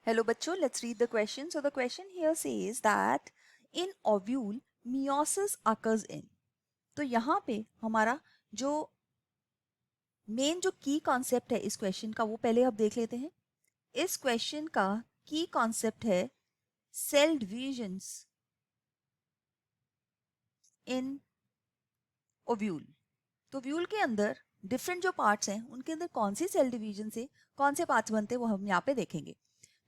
Hello बच्चों, let's read the question. So the question here says that in ovule meiosis occurs in. तो यहाँ पे हमारा जो मेन जो की कॉन्सेप्ट है इस क्वेश्चन का वो पहले अब देख लेते हैं. इस क्वेश्चन का की कॉन्सेप्ट है सेल डिविजन्स इन ओव्यूल. तो ओव्यूल के अंदर डिफरेंट जो पार्ट्स हैं उनके अंदर कौन सी सेल डिवीजन से कौन से पार्ट्स बनते हैं वो हम यहाँ पे देखेंगे.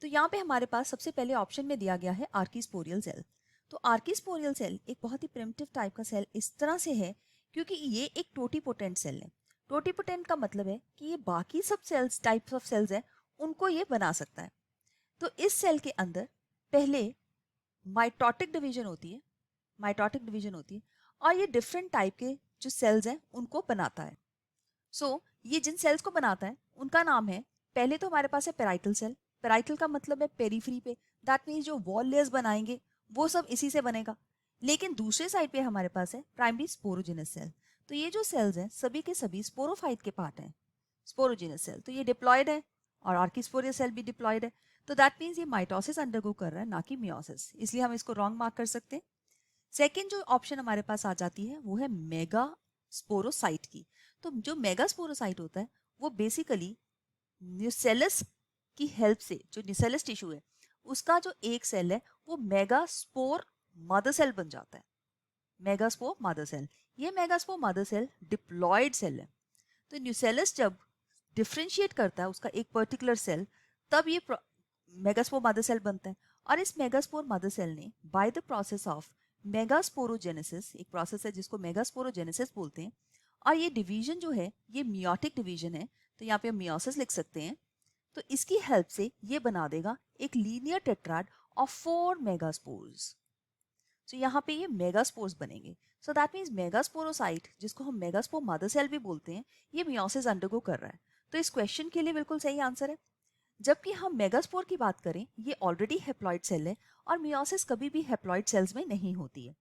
तो यहाँ पे हमारे पास सबसे पहले ऑप्शन में दिया गया है आर्कीस्पोरियल सेल. तो आर्कीस्पोरियल सेल एक बहुत ही प्रिमिटिव टाइप का सेल इस तरह से है क्योंकि ये एक टोटीपोटेंट सेल है. टोटीपोटेंट का मतलब है कि ये बाकी सब सेल्स टाइप्स ऑफ सेल्स हैं उनको ये बना सकता है. तो इस सेल के अंदर पहले माइटोटिक डिवीजन होती है. माइटोटिक डिवीजन होती है और ये डिफरेंट टाइप के जो सेल्स हैं उनको बनाता है. ये जिन सेल्स को बनाता है उनका नाम है, पहले तो हमारे पास है पेराइटल सेल. पेराइटल का मतलब है पेरीफ्री पे, दैट मीन्स जो वॉल लेयर्स बनाएंगे वो सब इसी से बनेगा. लेकिन दूसरे साइड पे हमारे पास है प्राइमरी स्पोरोजेनस सेल. तो ये जो सेल्स हैं सभी के सभी स्पोरोफाइट के पार्ट हैं. स्पोरोजेनस सेल तो ये डिप्लॉयड है और आर्कीस्पोरियल सेल भी डिप्लॉयड है. तो दैट मीन्स ये माइटोसिस अंडरगो कर रहा है ना कि मियोसिस, इसलिए हम इसको रॉन्ग मार्क कर सकते हैं. सेकेंड जो ऑप्शन हमारे पास आ जाती है वो है मेगा स्पोरोसाइट की. तो जो मेगा स्पोरोसाइट होता है वो बेसिकली न्यूसेलस की हेल्प से, जो न्यूसेलस टिश्यू है उसका जो एक सेल है वो मेगास्पोर मदर सेल बन जाता है. मेगास्पोर मदर सेल, ये megaspore mother cell diploid cell है. तो न्यूसेलस जब डिफ्रेंशिएट करता है उसका एक पर्टिकुलर सेल, तब ये मेगास्पोर मदर सेल बनता है. और इस मेगास्पोर मदर सेल ने by the process of megasporogenesis, एक प्रोसेस है जिसको मेगास्पोरोजेनेसिस बोलते हैं, और ये डिवीजन जो है ये मियोटिक डिवीजन है, तो यहाँ पे हम मियोसिस लिख सकते हैं. तो इसकी हेल्प से ये बना देगा एक लीनियर टेट्राड ऑफ 4 मेगास्पोर्स. तो यहाँ पे ये मेगास्पोर्स बनेंगे. सो दैट मीन्स मेगास्पोरोसाइट, जिसको हम मेगास्पोर मदर सेल भी बोलते हैं, ये मियोसिस अंडरगो कर रहा है. तो इस क्वेश्चन के लिए बिल्कुल सही आंसर है. जबकि हम मेगास्पोर की बात करें, ये ऑलरेडी हेप्लॉइड सेल है और मियोसिस कभी भी हेप्लॉइड सेल्स में नहीं होती है.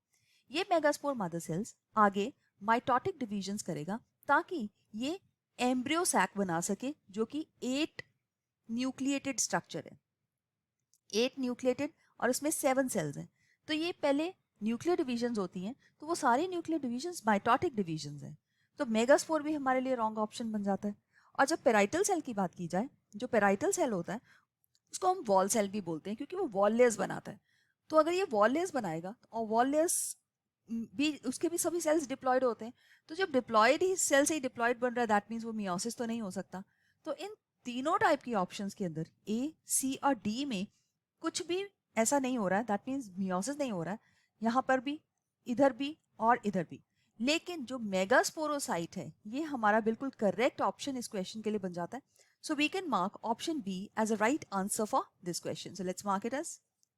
ये मेगास्पोर मदर सेल्स आगे माइटोटिक डिवीजन्स करेगा ताकि ये एम्ब्रियो सैक बना सके, जो कि 8 न्यूक्लिएटेड स्ट्रक्चर है. 8 न्यूक्लिएटेड और उसमें 7 सेल्स हैं. तो ये पहले न्यूक्लियर डिवीजन्स होती हैं, तो वो सारे न्यूक्लियर डिवीजन्स माइटोटिक डिवीजन्स हैं. तो मेगास्पोर भी हमारे लिए रॉन्ग ऑप्शन बन जाता है. और जब पेराइटल सेल की बात की जाए, जो पेराइटल सेल होता है उसको हम वॉल सेल भी बोलते हैं क्योंकि वो वॉल लेयर्स बनाता है. तो अगर ये वॉल लेयर्स बनाएगा और वॉल लेयर्स भी, उसके भी सभी सेल्स डिप्लॉयड होते हैं, तो जब डिप्लॉयड ही सेल से ही डिप्लॉयड बन रहा है, दैट मीन्स वो मियोसिस तो नहीं हो सकता. तो इन तीनों टाइप की ऑप्शंस के अंदर ए, सी और डी में कुछ भी ऐसा नहीं हो रहा है, दैट मीन्स मियोसिस नहीं हो रहा है. यहाँ पर भी, इधर भी और इधर भी. लेकिन जो मेगास्पोरोसाइट है ये हमारा बिल्कुल करेक्ट ऑप्शन इस क्वेश्चन के लिए बन जाता है. So we can mark option B as a right answer for this question. So let's mark it as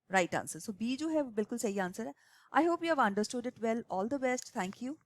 right answer. So B जो है वो बिल्कुल सही आंसर है. I hope you have understood it well. All the best. Thank you.